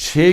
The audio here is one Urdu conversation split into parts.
6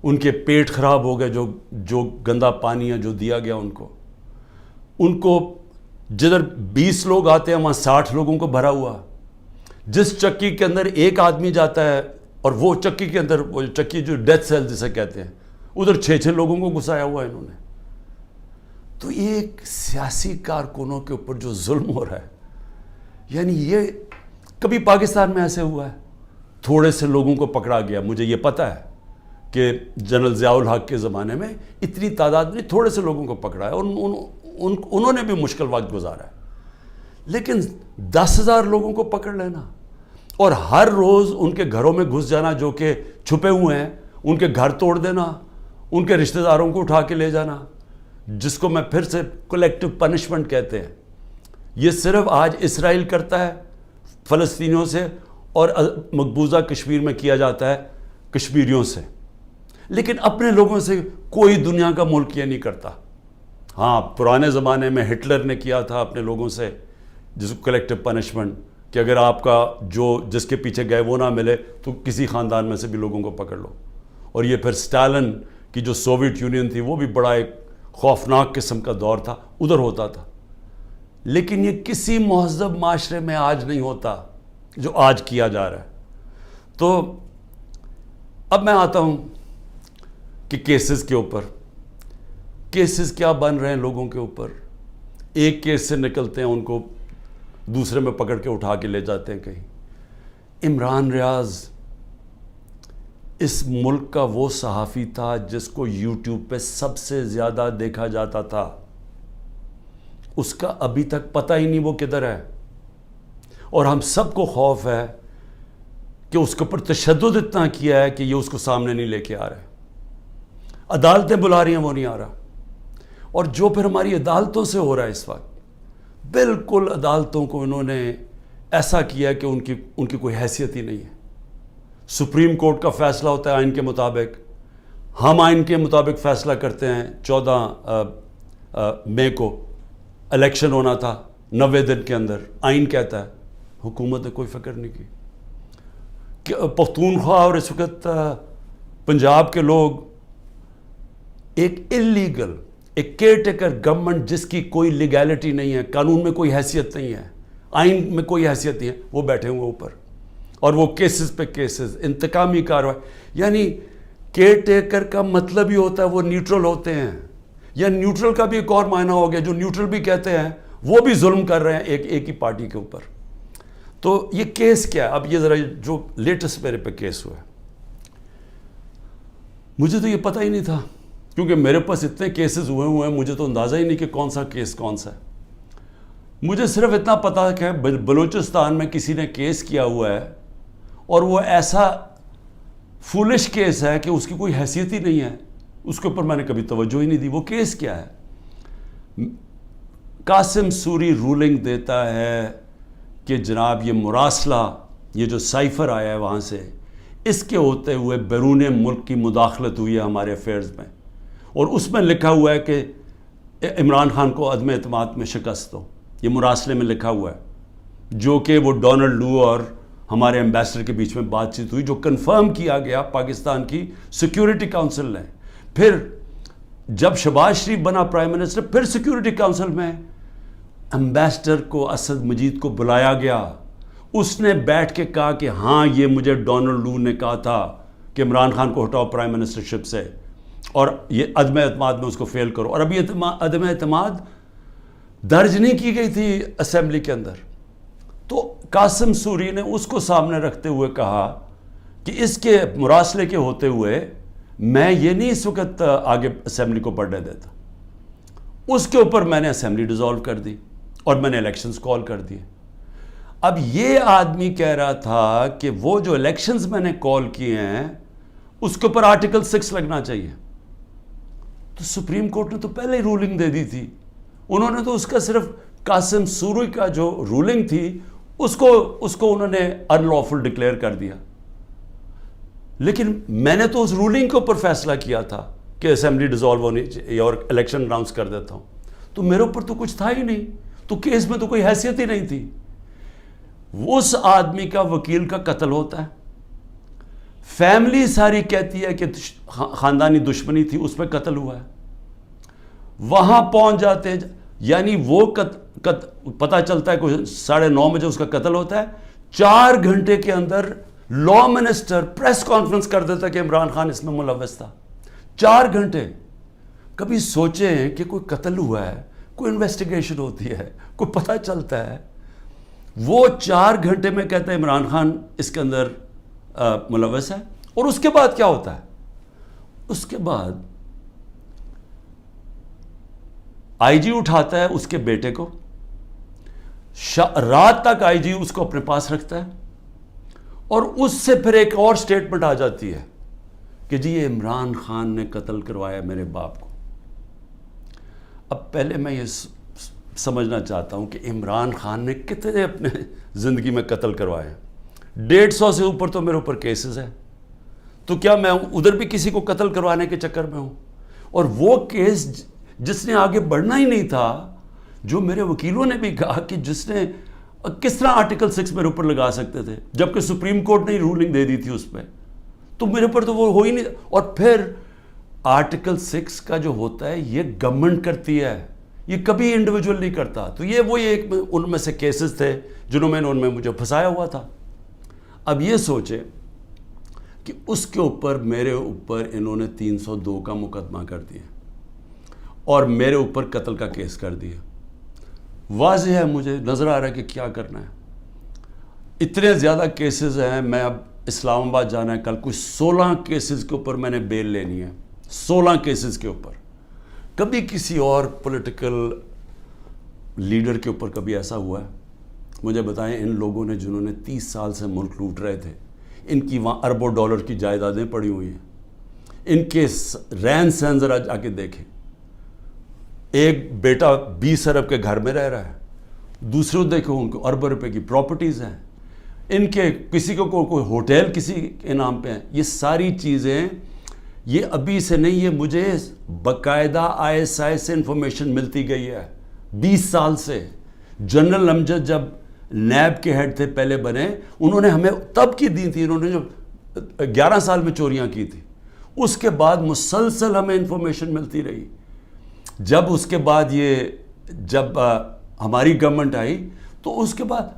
ان کے پیٹ خراب ہو گئے, جو گندا پانی ہے جو دیا گیا ان کو جدھر 20 لوگ آتے ہیں وہاں 60 لوگوں کو بھرا ہوا. جس چکی کے اندر ایک آدمی جاتا ہے اور وہ چکی کے اندر, وہ چکی جو ڈیتھ سیل جسے کہتے ہیں, ادھر 6 لوگوں کو گھسایا ہوا ہے انہوں نے. تو ایک سیاسی کارکنوں کے اوپر جو ظلم ہو رہا ہے, یعنی یہ کبھی پاکستان میں ایسے ہوا ہے؟ تھوڑے سے لوگوں کو پکڑا گیا. مجھے یہ پتہ ہے کہ جنرل ضیاء الحق کے زمانے میں اتنی تعداد میں تھوڑے سے لوگوں کو پکڑا ہے اور انہوں نے بھی مشکل وقت گزارا ہے. لیکن 10,000 لوگوں کو پکڑ لینا اور ہر روز ان کے گھروں میں گھس جانا جو کہ چھپے ہوئے ہیں, ان کے گھر توڑ دینا, ان کے رشتہ داروں کو اٹھا کے لے جانا, جس کو میں پھر سے کولیکٹیو پنشمنٹ کہتے ہیں. یہ صرف آج اسرائیل کرتا ہے فلسطینیوں سے اور مقبوضہ کشمیر میں کیا جاتا ہے کشمیریوں سے, لیکن اپنے لوگوں سے کوئی دنیا کا ملک یہ نہیں کرتا. ہاں, پرانے زمانے میں ہٹلر نے کیا تھا اپنے لوگوں سے جس کو کلیکٹیو پنشمنٹ, کہ اگر آپ کا جس کے پیچھے گئے وہ نہ ملے تو کسی خاندان میں سے بھی لوگوں کو پکڑ لو. اور یہ پھر اسٹالن کی جو سوویت یونین تھی وہ بھی بڑا ایک خوفناک قسم کا دور تھا, ادھر ہوتا تھا. لیکن یہ کسی مہذب معاشرے میں آج نہیں ہوتا جو آج کیا جا رہا ہے. تو اب میں آتا ہوں کہ کیسز کے اوپر, کیسز کیا بن رہے ہیں لوگوں کے اوپر. ایک کیس سے نکلتے ہیں ان کو دوسرے میں پکڑ کے اٹھا کے لے جاتے ہیں کہیں. عمران ریاض اس ملک کا وہ صحافی تھا جس کو یوٹیوب پہ سب سے زیادہ دیکھا جاتا تھا. اس کا ابھی تک پتہ ہی نہیں وہ کدھر ہے, اور ہم سب کو خوف ہے کہ اس کے اوپر تشدد اتنا کیا ہے کہ یہ اس کو سامنے نہیں لے کے آ رہے. عدالتیں بلا رہی ہیں وہ نہیں آ رہا. اور جو پھر ہماری عدالتوں سے ہو رہا ہے اس وقت, بالکل عدالتوں کو انہوں نے ایسا کیا کہ ان کی کوئی حیثیت ہی نہیں ہے. سپریم کورٹ کا فیصلہ ہوتا ہے آئین کے مطابق, ہم آئین کے مطابق فیصلہ کرتے ہیں. 14 مئی کو الیکشن ہونا تھا, 90 دن کے اندر آئین کہتا ہے. حکومت نے کوئی فکر نہیں کی. پختونخوا اور اس وقت پنجاب کے لوگ ایک انلیگل, ایک کیئر ٹیکر گورنمنٹ جس کی کوئی لیگیلٹی نہیں ہے, قانون میں کوئی حیثیت نہیں ہے, آئین میں کوئی حیثیت نہیں ہے, وہ بیٹھے ہوئے اوپر, اور وہ کیسز پہ کیسز, انتقامی کارروائی. یعنی کیئر ٹیکر کا مطلب ہی ہوتا ہے وہ نیوٹرل ہوتے ہیں. یا نیوٹرل کا بھی ایک اور معنی ہو گیا, جو نیوٹرل بھی کہتے ہیں وہ بھی ظلم کر رہے ہیں ایک ہی پارٹی کے اوپر. تو یہ کیس کیا ہے؟ اب یہ ذرا جو لیٹسٹ میرے پہ کیس ہوا ہے, مجھے تو یہ پتہ ہی نہیں تھا, کیونکہ میرے پاس اتنے کیسز ہوئے ہیں مجھے تو اندازہ ہی نہیں کہ کون سا کیس کون سا ہے. مجھے صرف اتنا پتا کہ بلوچستان میں کسی نے کیس کیا ہوا ہے, اور وہ ایسا فولش کیس ہے کہ اس کی کوئی حیثیت ہی نہیں ہے, اس کے اوپر میں نے کبھی توجہ ہی نہیں دی. وہ کیس کیا ہے؟ قاسم سوری رولنگ دیتا ہے کہ جناب یہ مراسلہ, یہ جو سائفر آیا ہے وہاں سے, اس کے ہوتے ہوئے بیرون ملک کی مداخلت ہوئی ہے ہمارے افیئرز میں, اور اس میں لکھا ہوا ہے کہ عمران خان کو عدم اعتماد میں شکست ہو. یہ مراسلے میں لکھا ہوا ہے, جو کہ وہ ڈونلڈ لو اور ہمارے ایمبیسڈر کے بیچ میں بات چیت ہوئی, جو کنفرم کیا گیا پاکستان کی سیکیورٹی کونسل نے. پھر جب شہباز شریف بنا پرائم منسٹر, پھر سیکیورٹی کونسل میں ایمبیسڈر کو, اسد مجید کو بلایا گیا. اس نے بیٹھ کے کہا کہ ہاں یہ مجھے ڈونلڈ لو نے کہا تھا کہ عمران خان کو ہٹاؤ پرائم منسٹرشپ سے, اور یہ عدم اعتماد میں اس کو فیل کرو. اور ابھی عدم اعتماد درج نہیں کی گئی تھی اسمبلی کے اندر. تو قاسم سوری نے اس کو سامنے رکھتے ہوئے کہا کہ اس کے مراسلے کے ہوتے ہوئے میں یہ نہیں اس وقت آگے اسمبلی کو بڑھنے دیتا. اس کے اوپر میں نے اسمبلی ڈیزالو کر دی اور میں نے الیکشنز کال کر دیے. اب یہ آدمی کہہ رہا تھا کہ وہ جو الیکشنز میں نے کال کیے ہیں اس کے اوپر آرٹیکل 6 لگنا چاہیے. تو سپریم کورٹ نے تو پہلے ہی رولنگ دے دی تھی. انہوں نے تو اس کا صرف قاسم سوری کا جو رولنگ تھی اس کو انہوں نے ان لافل ڈکلیئر کر دیا. لیکن میں نے تو اس رولنگ کے اوپر فیصلہ کیا تھا کہ اسمبلی ڈیزالو ہونی چاہیے اور الیکشن اناؤنس کر دیتا ہوں. تو میرے اوپر تو کچھ تھا ہی نہیں, تو کیس میں تو کوئی حیثیت ہی نہیں تھی. اس آدمی کا وکیل کا قتل ہوتا ہے, فیملی ساری کہتی ہے کہ خاندانی دشمنی تھی، اس پہ قتل ہوا ہے. وہاں پہنچ جاتے ہیں، یعنی وہ پتہ چلتا ہے کوئی 9:30 بجے اس کا قتل ہوتا ہے. 4 گھنٹے کے اندر لا منسٹر پریس کانفرنس کر دیتا ہے کہ عمران خان اس میں ملوث تھا. 4 گھنٹے. کبھی سوچیں کہ کوئی قتل ہوا ہے، کوئی انویسٹیگیشن ہوتی ہے، کوئی پتہ چلتا ہے، وہ 4 گھنٹے میں کہتا ہے عمران خان اس کے اندر ملوث ہے. اور اس کے بعد کیا ہوتا ہے؟ اس کے بعد آئی جی اٹھاتا ہے اس کے بیٹے کو، رات تک آئی جی اس کو اپنے پاس رکھتا ہے، اور اس سے پھر ایک اور سٹیٹمنٹ آ جاتی ہے کہ جی یہ عمران خان نے قتل کروایا میرے باپ کو. اب پہلے میں یہ سمجھنا چاہتا ہوں کہ عمران خان نے کتنے اپنے زندگی میں قتل کروائے ہیں. 150 سے اوپر تو میرے اوپر کیسز ہیں. تو کیا میں ادھر بھی کسی کو قتل کروانے کے چکر میں ہوں؟ اور وہ کیس جس نے آگے بڑھنا ہی نہیں تھا، جو میرے وکیلوں نے بھی کہا کہ جس نے کس طرح آرٹیکل 6 میرے اوپر لگا سکتے تھے، جبکہ سپریم کورٹ نے رولنگ دے دی تھی اس پہ، تو میرے اوپر تو وہ ہو ہی نہیں. اور پھر آرٹیکل 6 کا جو ہوتا ہے یہ گورنمنٹ کرتی ہے، یہ کبھی انڈیویجول نہیں کرتا. تو یہ وہی ایک ان میں سے کیسز تھے جنہوں میں نے ان میں مجھے پھنسایا ہوا تھا. اب یہ سوچیں کہ اس کے اوپر میرے اوپر انہوں نے 302 کا مقدمہ کر دیا اور میرے اوپر قتل کا کیس کر دیا. واضح ہے، مجھے نظر آ رہا ہے کہ کیا کرنا ہے. اتنے زیادہ کیسز ہیں. میں اب اسلام آباد جانا ہے کل، کوئی 16 کیسز کے اوپر میں نے بیل لینی ہے. 16 کیسز کے اوپر. کبھی کسی اور پولیٹیکل لیڈر کے اوپر کبھی ایسا ہوا ہے؟ مجھے بتائیں. ان لوگوں نے جنہوں نے 30 سال سے ملک لوٹ رہے تھے، ان کی وہاں اربوں ڈالر کی جائیدادیں پڑی ہوئی ہیں. ان کے رہن سہن ذرا جا کے دیکھیں. ایک بیٹا 20 ارب کے گھر میں رہ رہا ہے، دوسروں دیکھو ان کو اربوں روپے کی پراپرٹیز ہیں. ان کے کسی کو کوئی ہوٹل کسی کے نام پہ ہیں. یہ ساری چیزیں یہ ابھی سے نہیں، یہ مجھے باقاعدہ ISI سے انفارمیشن ملتی گئی ہے 20 سال سے. جنرل امجد جب نیب کے ہیڈ تھے پہلے بنے، انہوں نے ہمیں تب کی دی تھی، انہوں نے جو 11 سال میں چوریاں کی تھی. اس کے بعد مسلسل ہمیں انفارمیشن ملتی رہی. جب اس کے بعد جب ہماری گورنمنٹ آئی تو اس کے بعد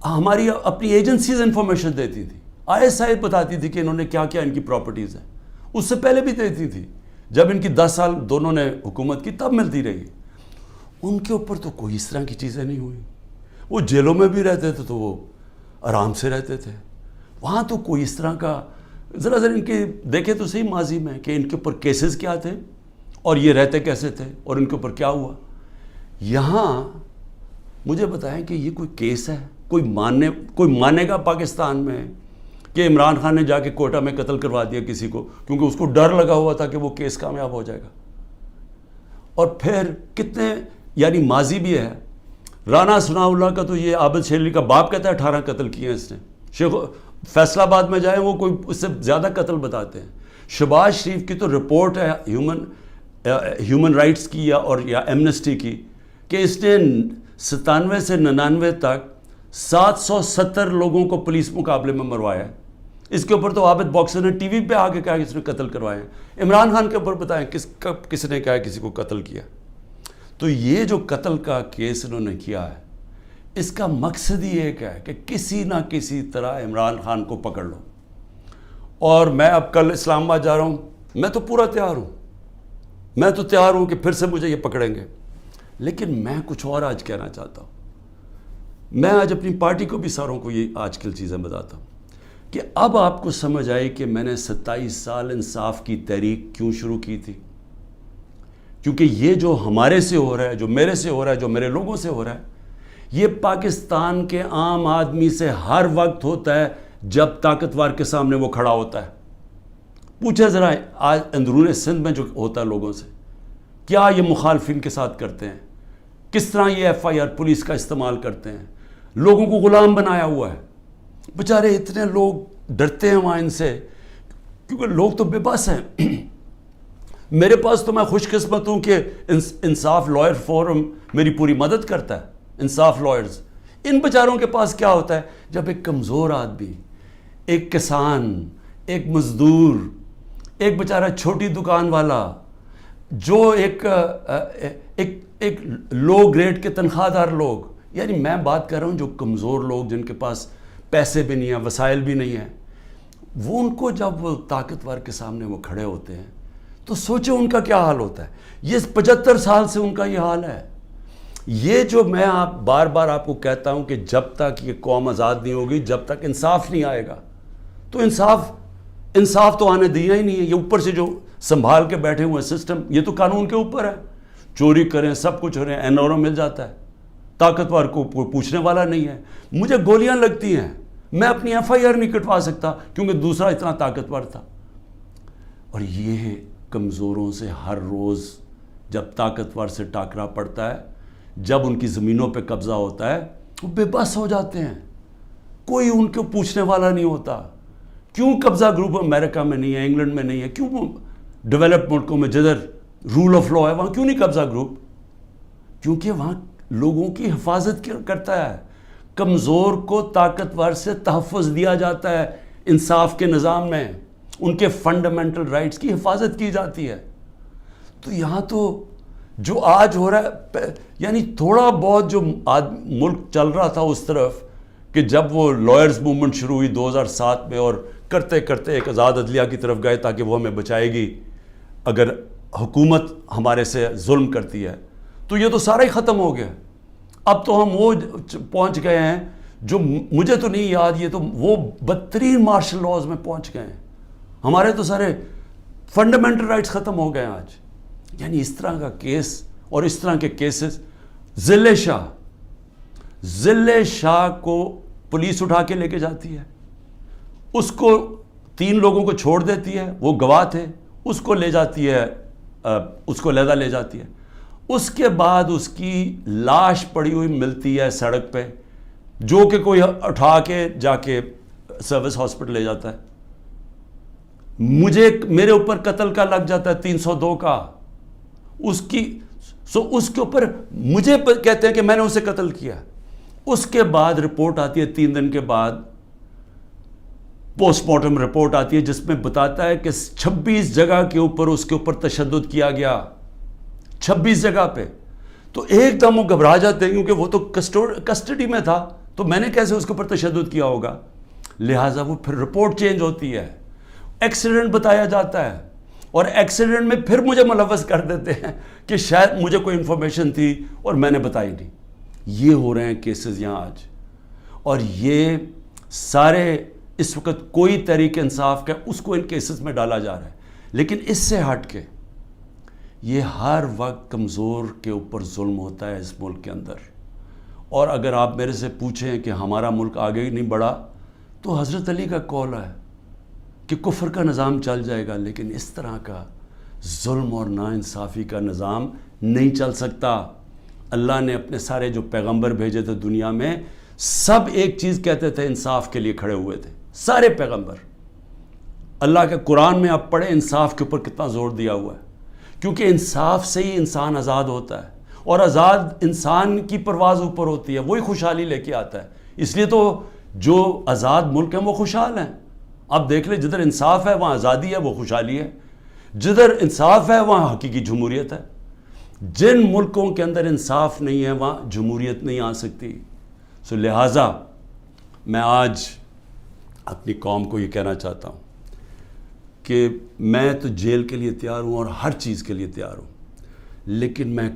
ہماری اپنی ایجنسیز انفارمیشن دیتی تھی. ISI بتاتی تھی کہ انہوں نے کیا کیا ان کی پراپرٹیز ہیں. اس سے پہلے بھی دیتی تھی. جب ان کی 10 سال دونوں نے حکومت کی تب ملتی رہی. ان کے اوپر تو کوئی اس طرح کی چیزیں نہیں ہوئی. وہ جیلوں میں بھی رہتے تھے تو وہ آرام سے رہتے تھے. وہاں تو کوئی اس طرح کا ذرا ان کے دیکھے تو صحیح ماضی میں کہ ان کے اوپر کیسز کیا تھے اور یہ رہتے کیسے تھے اور ان کے اوپر کیا ہوا. یہاں مجھے بتائیں کہ یہ کوئی کیس ہے؟ کوئی مانے گا پاکستان میں کہ عمران خان نے جا کے کوئٹہ میں قتل کروا دیا کسی کو کیونکہ اس کو ڈر لگا ہوا تھا کہ وہ کیس کامیاب ہو جائے گا؟ اور پھر کتنے یعنی ماضی بھی ہے. رانا ثناء اللہ کا تو یہ عابد شیرلی کا باپ کہتا ہے 18 قتل کیے ہیں اس نے. فیصل آباد میں جائیں وہ کوئی اس سے زیادہ قتل بتاتے ہیں. شہباز شریف کی تو رپورٹ ہے ہیومن رائٹس کی یا ایمنسٹی کی کہ اس نے 97 سے 99 تک 770 لوگوں کو پولیس مقابلے میں مروایا ہے. اس کے اوپر تو عابد باکسر نے ٹی وی پہ آ کے کہا کہ اس نے قتل کروائے ہیں. عمران خان کے اوپر بتائیں کس نے کہا کسی کو قتل کیا؟ تو یہ جو قتل کا کیس انہوں نے کیا ہے اس کا مقصد ہی ایک ہے کہ کسی نہ کسی طرح عمران خان کو پکڑ لو. اور میں اب کل اسلام آباد جا رہا ہوں، میں تو پورا تیار ہوں. میں تو تیار ہوں کہ پھر سے مجھے یہ پکڑیں گے. لیکن میں کچھ اور آج کہنا چاہتا ہوں. میں آج اپنی پارٹی کو بھی ساروں کو یہ آج کل چیزیں بتاتا ہوں کہ اب آپ کو سمجھ آئی کہ میں نے 27 سال انصاف کی تحریک کیوں شروع کی تھی. کیونکہ یہ جو ہمارے سے ہو رہا ہے، جو میرے سے ہو رہا ہے، جو میرے لوگوں سے ہو رہا ہے، یہ پاکستان کے عام آدمی سے ہر وقت ہوتا ہے جب طاقتور کے سامنے وہ کھڑا ہوتا ہے. پوچھے ذرا آج اندرون سندھ میں جو ہوتا ہے لوگوں سے، کیا یہ مخالفین کے ساتھ کرتے ہیں، کس طرح یہ FIR پولیس کا استعمال کرتے ہیں. لوگوں کو غلام بنایا ہوا ہے. بیچارے اتنے لوگ ڈرتے ہیں وہاں ان سے کیونکہ لوگ تو بے بس ہیں. میرے پاس تو میں خوش قسمت ہوں کہ انصاف لائر فورم میری پوری مدد کرتا ہے. انصاف لائرز، ان بیچاروں کے پاس کیا ہوتا ہے جب ایک کمزور آدمی، ایک کسان، ایک مزدور، ایک بیچارہ چھوٹی دکان والا، جو ایک لو گریڈ کے تنخواہ دار لوگ، یعنی میں بات کر رہا ہوں جو کمزور لوگ جن کے پاس پیسے بھی نہیں ہیں، وسائل بھی نہیں ہیں، وہ ان کو جب وہ طاقتور کے سامنے وہ کھڑے ہوتے ہیں تو سوچیں ان کا کیا حال ہوتا ہے. یہ 75 سال سے ان کا یہ حال ہے. یہ جو میں بار بار آپ کو کہتا ہوں کہ جب تک یہ قوم آزاد نہیں ہوگی، جب تک انصاف نہیں آئے گا، تو انصاف تو آنے دیا ہی نہیں ہے. یہ اوپر سے جو سنبھال کے بیٹھے ہوئے سسٹم، یہ تو قانون کے اوپر ہے. چوری کریں، سب کچھ ہو رہے ہیں، NRO مل جاتا ہے، طاقتور کو پوچھنے والا نہیں ہے. مجھے گولیاں لگتی ہیں، میں اپنی FIR نہیں کٹوا سکتا کیونکہ دوسرا اتنا طاقتور تھا. اور یہ کمزوروں سے ہر روز جب طاقتور سے ٹاکرا پڑتا ہے، جب ان کی زمینوں پہ قبضہ ہوتا ہے، وہ بے بس ہو جاتے ہیں. کوئی ان کو پوچھنے والا نہیں ہوتا. کیوں قبضہ گروپ امریکہ میں نہیں ہے، انگلینڈ میں نہیں ہے؟ کیوں ڈیولپ ملکوں میں جدھر رول آف لا ہے وہاں کیوں نہیں قبضہ گروپ؟ کیونکہ وہاں لوگوں کی حفاظت کرتا ہے. کمزور کو طاقتور سے تحفظ دیا جاتا ہے. انصاف کے نظام میں ان کے فنڈامنٹل رائٹس کی حفاظت کی جاتی ہے. تو یہاں تو جو آج ہو رہا ہے، یعنی تھوڑا بہت جو ملک چل رہا تھا اس طرف، کہ جب وہ لائرز موومنٹ شروع ہوئی 2007 میں، اور کرتے کرتے ایک آزاد عدلیہ کی طرف گئے تاکہ وہ ہمیں بچائے گی اگر حکومت ہمارے سے ظلم کرتی ہے، تو یہ تو سارا ہی ختم ہو گیا. اب تو ہم وہ پہنچ گئے ہیں جو مجھے تو نہیں یاد، یہ تو وہ بدترین مارشل لاز میں پہنچ گئے ہیں. ہمارے تو سارے فنڈامنٹل رائٹس ختم ہو گئے ہیں آج. یعنی اس طرح کا کیس اور اس طرح کے کیسز. ضلع شاہ کو پولیس اٹھا کے لے کے جاتی ہے، اس کو 3 لوگوں کو چھوڑ دیتی ہے، وہ گواہ تھے، اس کو لے جاتی ہے، اس کو علیحدہ لے جاتی ہے. اس کے بعد اس کی لاش پڑی ہوئی ملتی ہے سڑک پہ، جو کہ کوئی اٹھا کے جا کے سروس ہاسپٹل لے جاتا ہے. میرے اوپر قتل کا لگ جاتا ہے 302 کا. اس کے اوپر مجھے کہتے ہیں کہ میں نے اسے قتل کیا. اس کے بعد رپورٹ آتی ہے 3 دن کے بعد، پوسٹ مارٹم رپورٹ آتی ہے جس میں بتاتا ہے کہ 26 جگہ کے اوپر اس کے اوپر تشدد کیا گیا. 26 جگہ پہ. تو ایک دم وہ گھبرا جاتے ہیں کیونکہ وہ تو کسٹڈی میں تھا، تو میں نے کیسے اس کے اوپر تشدد کیا ہوگا. لہٰذا وہ پھر رپورٹ چینج ہوتی ہے، ایکسیڈنٹ بتایا جاتا ہے، اور ایکسیڈنٹ میں پھر مجھے ملوث کر دیتے ہیں کہ شاید مجھے کوئی انفارمیشن تھی اور میں نے بتائی نہیں. یہ ہو رہے ہیں کیسز یہاں آج. اور یہ سارے اس وقت کوئی تحریک انصاف کا اس کو ان کیسز میں ڈالا جا رہا ہے. لیکن اس سے ہٹ کے یہ ہر وقت کمزور کے اوپر ظلم ہوتا ہے اس ملک کے اندر. اور اگر آپ میرے سے پوچھیں کہ ہمارا ملک آگے ہی نہیں بڑھا، تو حضرت علی کا قول ہے کہ کفر کا نظام چل جائے گا، لیکن اس طرح کا ظلم اور ناانصافی کا نظام نہیں چل سکتا. اللہ نے اپنے سارے جو پیغمبر بھیجے تھے دنیا میں، سب ایک چیز کہتے تھے، انصاف کے لیے کھڑے ہوئے تھے سارے پیغمبر. اللہ کے قرآن میں آپ پڑھیں انصاف کے اوپر کتنا زور دیا ہوا ہے، کیونکہ انصاف سے ہی انسان آزاد ہوتا ہے، اور آزاد انسان کی پرواز اوپر ہوتی ہے، وہی خوشحالی لے کے آتا ہے. اس لیے تو جو آزاد ملک ہیں وہ خوشحال ہیں. اب دیکھ لیں، جدھر انصاف ہے وہاں آزادی ہے، وہ خوشحالی ہے. جدھر انصاف ہے وہاں حقیقی جمہوریت ہے. جن ملکوں کے اندر انصاف نہیں ہے وہاں جمہوریت نہیں آ سکتی. لہٰذا میں آج اپنی قوم کو یہ کہنا چاہتا ہوں کہ میں تو جیل کے لیے تیار ہوں اور ہر چیز کے لیے تیار ہوں، لیکن میں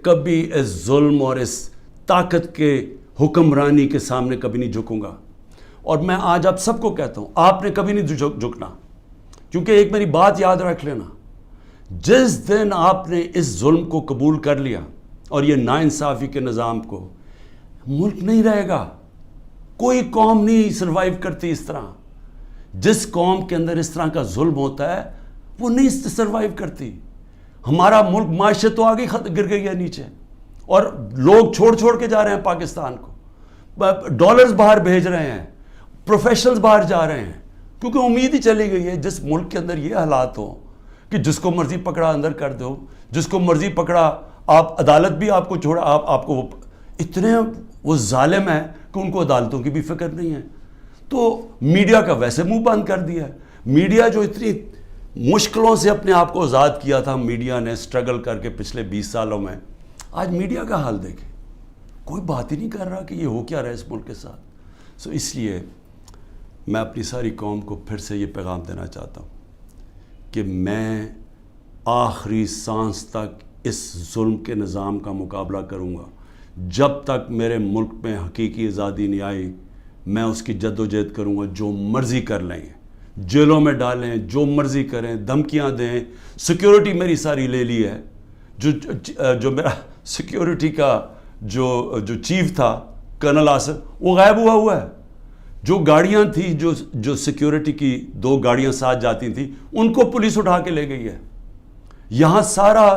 کبھی اس ظلم اور اس طاقت کے حکمرانی کے سامنے کبھی نہیں جھکوں گا. اور میں آج آپ سب کو کہتا ہوں، آپ نے کبھی نہیں جھکنا. کیونکہ ایک میری بات یاد رکھ لینا، جس دن آپ نے اس ظلم کو قبول کر لیا اور یہ ناانصافی کے نظام کو، ملک نہیں رہے گا. کوئی قوم نہیں سروائیو کرتی اس طرح. جس قوم کے اندر اس طرح کا ظلم ہوتا ہے وہ نہیں سروائیو کرتی. ہمارا ملک معیشت تو آگے گر گئی ہے نیچے، اور لوگ چھوڑ کے جا رہے ہیں پاکستان کو، ڈالرز باہر بھیج رہے ہیں، پروفیشنلز باہر جا رہے ہیں، کیونکہ امید ہی چلی گئی ہے. جس ملک کے اندر یہ حالات ہوں کہ جس کو مرضی پکڑا اندر کر دو، جس کو مرضی پکڑا، آپ عدالت بھی آپ کو چھوڑا، آپ کو اتنے وہ ظالم ہیں کہ ان کو عدالتوں کی بھی فکر نہیں ہے. تو میڈیا کا ویسے منہ بند کر دیا ہے. میڈیا جو اتنی مشکلوں سے اپنے آپ کو آزاد کیا تھا میڈیا نے اسٹرگل کر کے پچھلے 20 سالوں میں, آج میڈیا کا حال دیکھیں, کوئی بات ہی نہیں کر رہا کہ یہ ہو کیا رہا ہے اس ملک کے ساتھ. سو اس لیے میں اپنی ساری قوم کو پھر سے یہ پیغام دینا چاہتا ہوں کہ میں آخری سانس تک اس ظلم کے نظام کا مقابلہ کروں گا. جب تک میرے ملک میں حقیقی آزادی نہیں آئی میں اس کی جد و جہد کروں گا. جو مرضی کر لیں, جیلوں میں ڈالیں, جو مرضی کریں, دھمکیاں دیں. سیکیورٹی میری ساری لے لی ہے. جو میرا سیکیورٹی کا جو چیف تھا کرنل آصف, وہ غائب ہوا ہے. جو گاڑیاں تھیں جو سیکیورٹی کی 2 گاڑیاں ساتھ جاتی تھیں ان کو پولیس اٹھا کے لے گئی ہے. یہاں سارا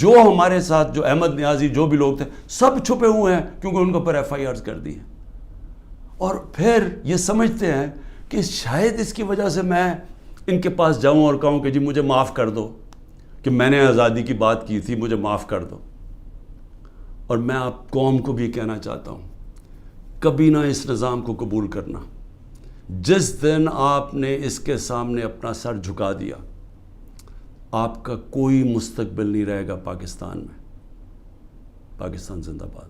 جو ہمارے ساتھ جو احمد نیازی جو بھی لوگ تھے سب چھپے ہوئے ہیں کیونکہ ان کے اوپر FIRs کر دی ہیں. اور پھر یہ سمجھتے ہیں کہ شاید اس کی وجہ سے میں ان کے پاس جاؤں اور کہوں کہ جی مجھے معاف کر دو کہ میں نے آزادی کی بات کی تھی, مجھے معاف کر دو. اور میں آپ قوم کو بھی کہنا چاہتا ہوں کبھی نہ اس نظام کو قبول کرنا. جس دن آپ نے اس کے سامنے اپنا سر جھکا دیا آپ کا کوئی مستقبل نہیں رہے گا پاکستان میں. پاکستان زندہ باد.